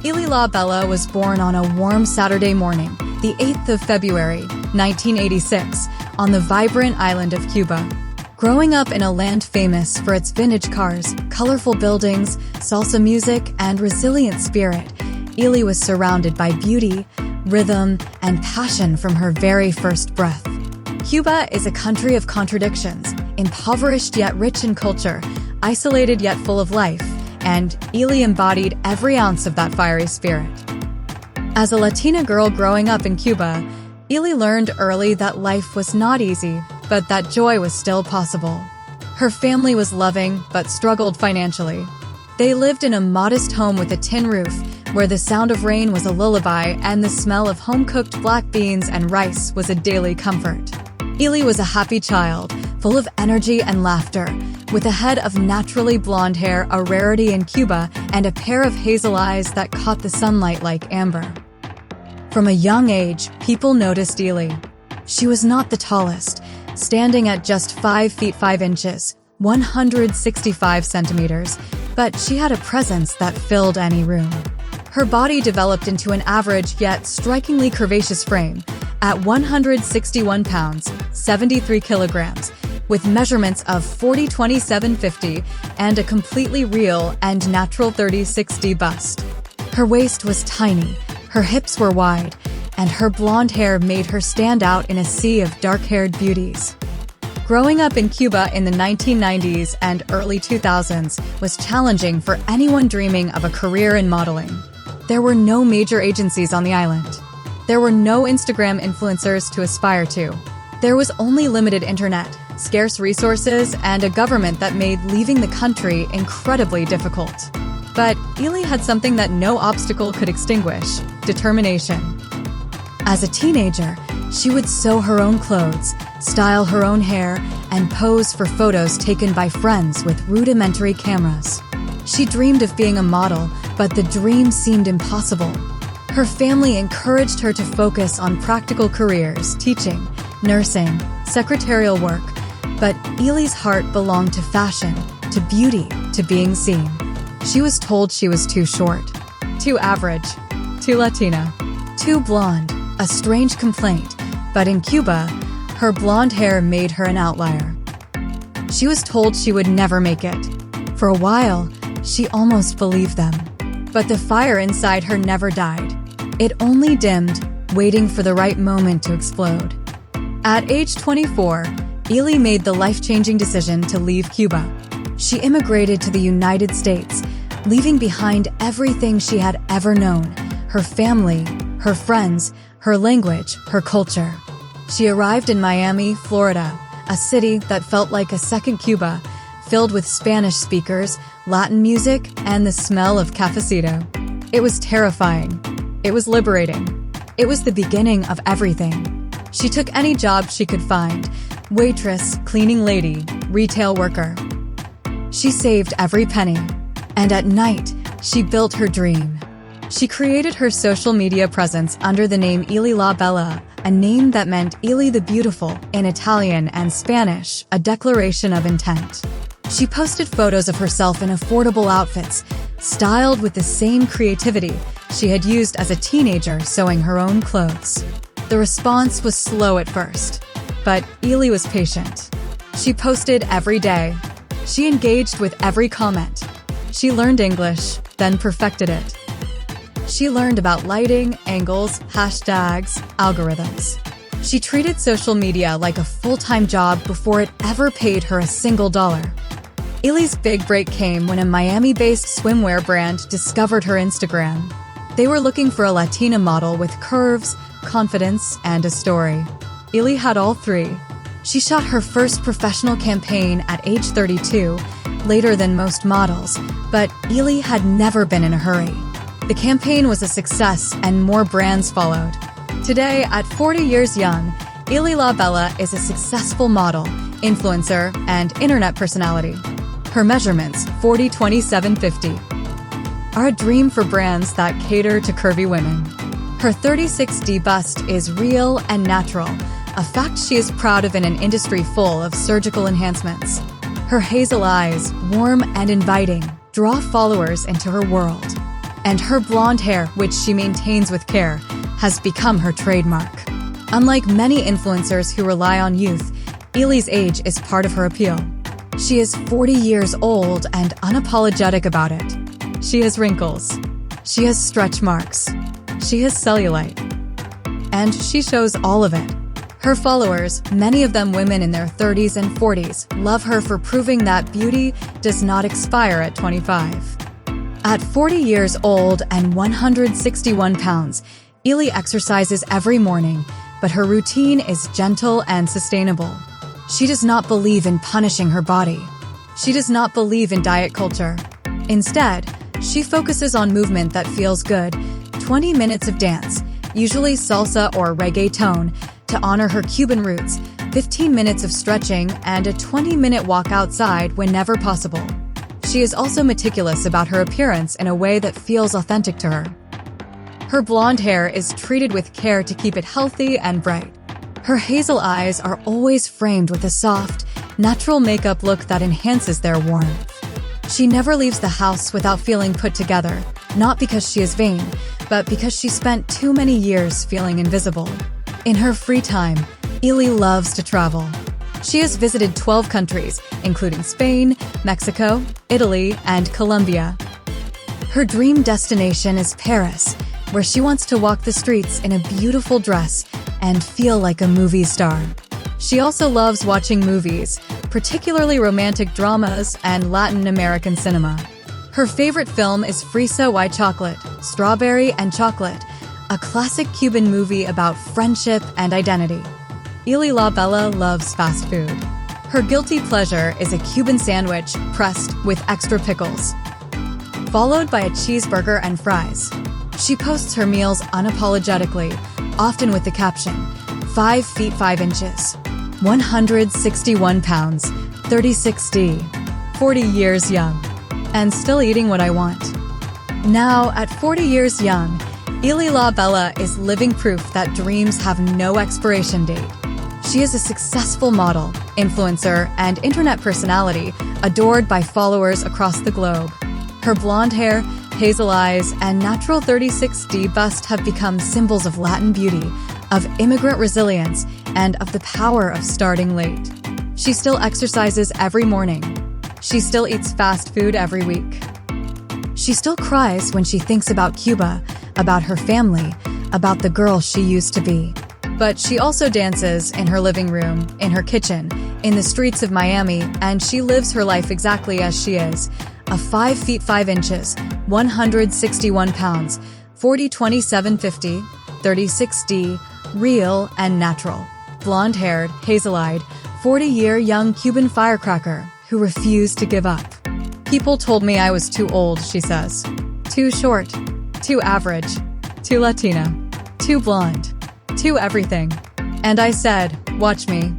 Ely La Bella was born on a warm Saturday morning, the 8th of February, 1986, on the vibrant island of Cuba. Growing up in a land famous for its vintage cars, colorful buildings, salsa music, and resilient spirit, Ely was surrounded by beauty, rhythm, and passion from her very first breath. Cuba is a country of contradictions, impoverished yet rich in culture, isolated yet full of life, and Ely embodied every ounce of that fiery spirit. As a Latina girl growing up in Cuba, Ely learned early that life was not easy, but that joy was still possible. Her family was loving, but struggled financially. They lived in a modest home with a tin roof, where the sound of rain was a lullaby and the smell of home-cooked black beans and rice was a daily comfort. Ely was a happy child, full of energy and laughter, with a head of naturally blonde hair, a rarity in Cuba, and a pair of hazel eyes that caught the sunlight like amber. From a young age, people noticed Ely. She was not the tallest, standing at just 5 feet 5 inches, 165 centimeters, but she had a presence that filled any room. Her body developed into an average yet strikingly curvaceous frame at 161 pounds, 73 kilograms, with measurements of 40-27-50 and a completely real and natural 30-60 bust. Her waist was tiny, her hips were wide, and her blonde hair made her stand out in a sea of dark-haired beauties. Growing up in Cuba in the 1990s and early 2000s was challenging for anyone dreaming of a career in modeling. There were no major agencies on the island. There were no Instagram influencers to aspire to. There was only limited internet, scarce resources, and a government that made leaving the country incredibly difficult. But Ely had something that no obstacle could extinguish: determination. As a teenager, she would sew her own clothes, style her own hair, and pose for photos taken by friends with rudimentary cameras. She dreamed of being a model, but the dream seemed impossible. Her family encouraged her to focus on practical careers, teaching, nursing, secretarial work, but Ely's heart belonged to fashion, to beauty, to being seen. She was told she was too short, too average, too Latina, too blonde, a strange complaint, but in Cuba, her blonde hair made her an outlier. She was told she would never make it. For a while, she almost believed them. But the fire inside her never died. It only dimmed, waiting for the right moment to explode. At age 24, Ely made the life-changing decision to leave Cuba. She immigrated to the United States, leaving behind everything she had ever known: her family, her friends, her language, her culture. She arrived in Miami, Florida, a city that felt like a second Cuba, filled with Spanish speakers, Latin music, and the smell of cafecito. It was terrifying. It was liberating. It was the beginning of everything. She took any job she could find: waitress, cleaning lady, retail worker. She saved every penny. And at night, she built her dream. She created her social media presence under the name Ely La Bella, a name that meant Ely the Beautiful in Italian and Spanish, a declaration of intent. She posted photos of herself in affordable outfits, styled with the same creativity she had used as a teenager sewing her own clothes. The response was slow at first, but Ely was patient. She posted every day. She engaged with every comment. She learned English, then perfected it. She learned about lighting, angles, hashtags, algorithms. She treated social media like a full-time job before it ever paid her a single dollar. Ely's big break came when a Miami-based swimwear brand discovered her Instagram. They were looking for a Latina model with curves, confidence, and a story. Ely had all three. She shot her first professional campaign at age 32, later than most models, but Ely had never been in a hurry. The campaign was a success and more brands followed. Today, at 40 years young, Ely La Bella is a successful model, influencer, and internet personality. Her measurements, 40-27-50, are a dream for brands that cater to curvy women. Her 36D bust is real and natural, a fact she is proud of in an industry full of surgical enhancements. Her hazel eyes, warm and inviting, draw followers into her world. And her blonde hair, which she maintains with care, has become her trademark. Unlike many influencers who rely on youth, Ely's age is part of her appeal. She is 40 years old and unapologetic about it. She has wrinkles. She has stretch marks. She has cellulite. And she shows all of it. Her followers, many of them women in their 30s and 40s, love her for proving that beauty does not expire at 25. At 40 years old and 161 pounds, Ely exercises every morning, but her routine is gentle and sustainable. She does not believe in punishing her body. She does not believe in diet culture. Instead, she focuses on movement that feels good, 20 minutes of dance, usually salsa or reggaeton, to honor her Cuban roots, 15 minutes of stretching, and a 20-minute walk outside whenever possible. She is also meticulous about her appearance in a way that feels authentic to her. Her blonde hair is treated with care to keep it healthy and bright. Her hazel eyes are always framed with a soft, natural makeup look that enhances their warmth. She never leaves the house without feeling put together, not because she is vain, but because she spent too many years feeling invisible. In her free time, Ely loves to travel. She has visited 12 countries, including Spain, Mexico, Italy, and Colombia. Her dream destination is Paris, where she wants to walk the streets in a beautiful dress and feel like a movie star. She also loves watching movies, particularly romantic dramas and Latin American cinema. Her favorite film is Fresa y Chocolate, Strawberry and Chocolate, a classic Cuban movie about friendship and identity. Ely La Bella loves fast food. Her guilty pleasure is a Cuban sandwich pressed with extra pickles, followed by a cheeseburger and fries. She posts her meals unapologetically, often with the caption, 5 feet 5 inches, 161 pounds, 36D, 40 years young, and still eating what I want. Now, at 40 years young, Ely La Bella is living proof that dreams have no expiration date. She is a successful model, influencer, and internet personality adored by followers across the globe. Her blonde hair, hazel eyes, and natural 36D bust have become symbols of Latin beauty, of immigrant resilience, and of the power of starting late. She still exercises every morning. She still eats fast food every week. She still cries when she thinks about Cuba, about her family, about the girl she used to be. But she also dances in her living room, in her kitchen, in the streets of Miami, and she lives her life exactly as she is. A 5 feet 5 inches, 161 pounds, 40-27-50, 36D, real and natural. Blonde-haired, hazel-eyed, 40-year young Cuban firecracker who refused to give up. People told me I was too old, she says. Too short, too average, too Latina, too blonde, too everything. And I said, watch me.